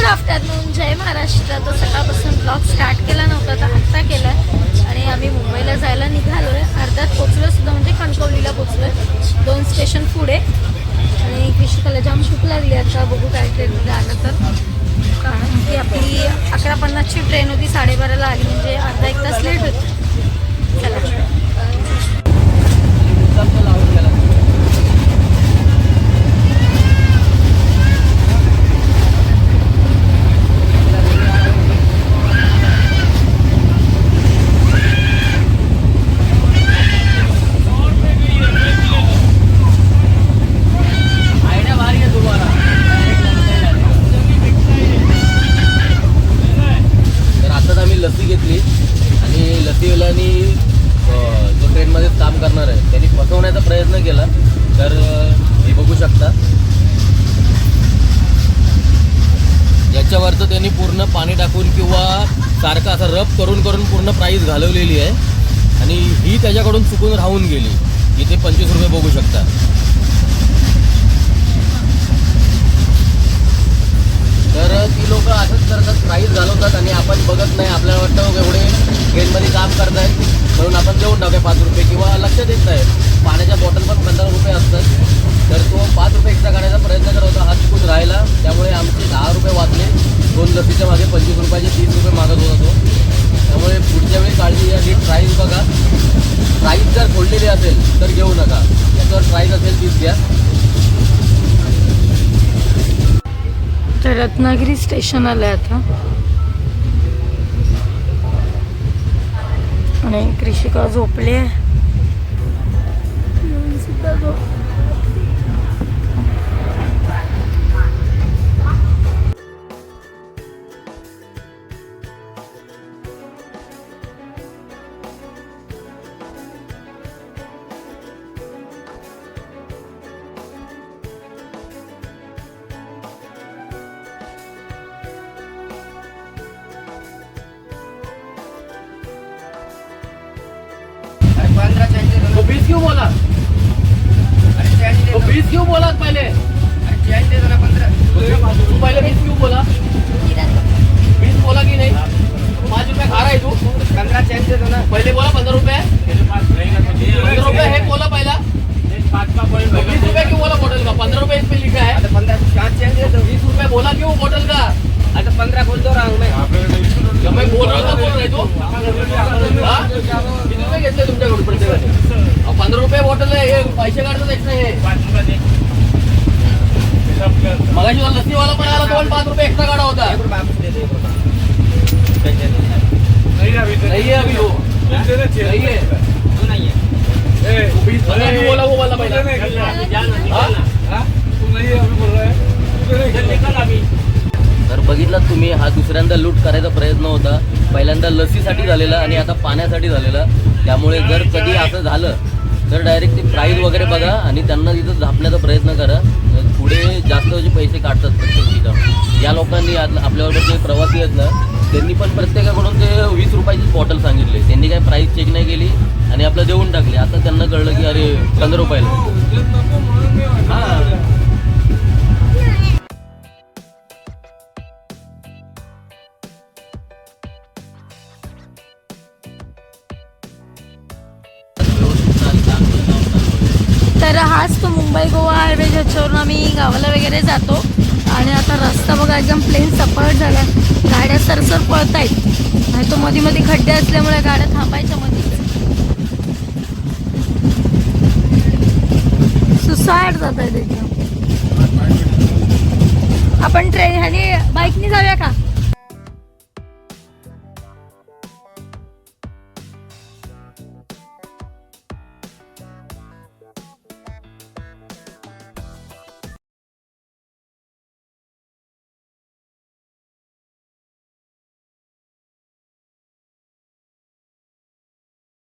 Afternoon, जय महाराष्ट्र. तो सकाळपासून blog start केला नव्हता तर आत्ता केला आहे आणि आम्ही मुंबईला जायला निघालो आहे. अर्ध्यात पोचलो सुद्धा, म्हणजे कणकवलीला पोचलो आहे, 2 स्टेशन पुढे. आणि कृषिकाला जाम भूक लागली. आता बघू काय ट्रेनमध्ये आलं तर, कारण की आपली 11:50ची ट्रेन होती, 12:30ला आली, म्हणजे अर्धा एक तास लेट होती. चला. लस्सी घेतली आणि लस्सीवाल्यानी जो ट्रेनमध्ये काम करणार आहे त्यांनी फसवण्याचा प्रयत्न केला. तर हे बघू शकता, याच्यावरचं त्यांनी पूर्ण पाणी टाकून किंवा सारखं असं रब करून करून पूर्ण प्राईस घालवलेली आहे आणि ही त्याच्याकडून चुकून राहून गेली. इथे 25 रुपये बघू शकता. तर ती लोक असंच करतात, प्राईस घालवतात आणि आपण बघत नाही. आपल्याला वाटतं एवढे ट्रेनमध्ये काम करत आहेत म्हणून आपण देऊन टाकूया 5 रुपये, किंवा लक्ष देत नाही. पाण्याच्या बॉटल पण 15 रुपये असतात, तर तो 5 रुपये एक्स्ट्रा काढायचा प्रयत्न करत होता. हा चुकून राहिला, त्यामुळे आमचे 10 रुपये वाचले. 2 लसीच्या मागे 25 रुपयाचे 30 रुपये मागत होता तो. त्यामुळे पुढच्या वेळी काळजी घ्या, नीट प्राईस बघा. प्राईस जर सोडलेली असेल तर घेऊ नका, त्याच्यावर प्राईस असेल तीच घ्या. तर रत्नागिरी स्टेशन आलं आहे आता आणि कृषिका झोपली आहे. सुद्धा झोप. तो 20 क्यों बोला? तो 20 क्यों बोला पहले? दे देना 15. तू पहले 20 क्यों बोला? 20 बोला कि नहीं? 5 रुपए खा रहा है तू? 15 चेंज दे दो ना. पहले बोला 15 रुपए. 15 रुपए है बोला पहला. 20 रुपए क्यों बोला बोतल का? 15 रुपए इस पे लिखा है. 15 चेंज दे दो. 20 रुपए बोला क्यों बोतल का? अच्छा 15 बोल दो रहा हूँ मैं. जब मैं बोल रहा था बोल रहे तू? किती रुपये घेतले तुमच्याकडून प्रत्येकाने? 15 रुपये बॉटल आहे, हे पैसे काढतात एक्स्ट्रा. हे मगाशी लस्सीवाला पण आला, तो पण 5 रुपये एक्स्ट्रा काढा होता. नहीं है अभी वो, नहीं है, नहीं है. 20 क्यों बोला वो वाला पहिला? तर बघितलात तुम्ही, हा दुसऱ्यांदा लूट करायचा प्रयत्न होता. पहिल्यांदा लसीसाठी झालेला आणि आता पाण्यासाठी झालेला. त्यामुळे जर कधी असं झालं तर डायरेक्ट ती प्राईस वगैरे बघा आणि त्यांना तिथं झापण्याचा प्रयत्न करा. पुढे जास्त जे पैसे काढतात प्रत्येक ठिकाणी. या लोकांनी आपल्याबरोबर जे प्रवासी आहेत ना, त्यांनी पण प्रत्येकाकडून ते 20 रुपयाची बॉटल सांगितले. त्यांनी काय प्राईस चेक नाही केली आणि आपलं देऊन टाकले. आता त्यांना कळलं की अरे 15 रुपयाला. हां, तर हाच तो मुंबई गोवा हायवे, ज्याच्यावरून आम्ही गावाला वगैरे जातो. आणि आता रस्ता बघा एकदम प्लेन सपाट झाला. गाड्या सरसर पळत आहेत आणि तो मध्ये मध्ये खड्डे असल्यामुळे गाड्या थांबायच्या मध्ये. सुसाट जात आहेत एकदम. आपण ट्रेन ह्याने बाईकने जाऊया का?